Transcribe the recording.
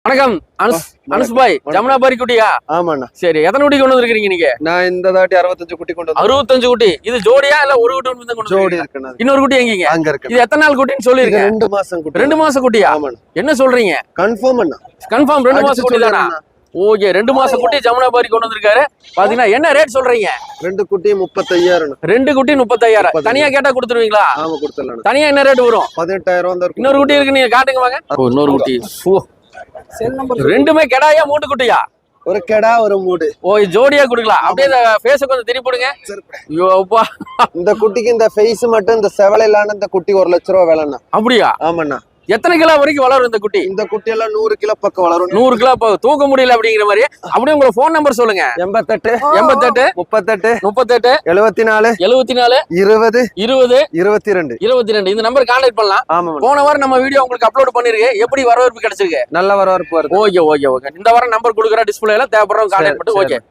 வணக்கம் அனுஷ் பாய், ஜமுனாபாரி குட்டியா? ஆமாண்ணா. சரி, எத்தனை குட்டி கொண்டு வந்திருக்கீங்க நீங்க? நான் இந்த தாட்டி 65 குட்டி கொண்டு வந்தேன். 65 குட்டி. இது ஜோடியா இல்ல ஒரு குட்டி கொண்டு வந்து ஜோடி இருக்குண்ணா. இன்னொரு குட்டி எங்கீங்க? அங்க இருக்கு. இது எத்தனை நாள் குட்டின்னு சொல்லிருக்கேன்? 2 மாசம் குட்டி. 2 மாசம் குட்டியா? ஆமாண்ணா. என்ன சொல்றீங்க? கன்ஃபார்ம் அண்ணா. கன்ஃபார்ம் 2 மாசம் குட்டி தானா? ஓகே, 2 மாசம் குட்டி ஜமுனாபாரி கொண்டு வந்திருக்காரு. பாத்தீங்கன்னா என்ன ரேட் சொல்றீங்க? 2 குட்டி 35,000. 2 குட்டி 35,000. தனியா கேட்டா கொடுத்துருவீங்களா? ஆமா கொடுத்துடலாம். தனியா என்ன ரேட் வரும்? 18,000 தான். இன்னொரு குட்டி இருக்கு, நீங்க காட்டுங்க வாங்க. இன்னொரு குட்டி. ரெண்டுமே கெடாயா மூட்டு குட்டியா? ஒரு கெடா ஒரு மூடு. ஓ, ஜோடியா குடுக்கலாம். அப்படியே இந்த ஃபேஸ கொஞ்சம் திருப்பி போடுங்க. ஐயோ அப்பா, இந்த குட்டிக்கு இந்த ஃபேஸ் மட்டும் இந்த செவலையிலான இந்த குட்டி 1 லட்சம் ரூபாய் விலைண்ணா. அப்படியா? ஆமாண்ணா. எத்தனை கிலோ வரைக்கும் வளரும் இந்த குட்டி? இந்த குட்டி எல்லாம் 100 கிலோ பக்கம் வளரும். 100 கிலோ தூக்க முடியல அப்படிங்கிற மாதிரி. அப்படியே உங்க போன் நம்பர் சொல்லுங்க. 88 88 38 38 74 74 20 20 22 22 இந்த நம்பர் கான்டாக்ட் பண்ணலாம். ஆமா. போன வாரம் நம்ம வீடியோ உங்களுக்கு அப்லோட் பண்ணிருக்கு. எப்படி வரவேற்பு கிடைச்சிருக்கு? நல்ல வரவேற்பு வருது. Okay okay okay. இந்த வாரம் நம்பர் கொடுக்குற டிஸ்பிளேல தேவைப்படுறவங்க கான்டாக்ட் பண்ணி. ஓகே.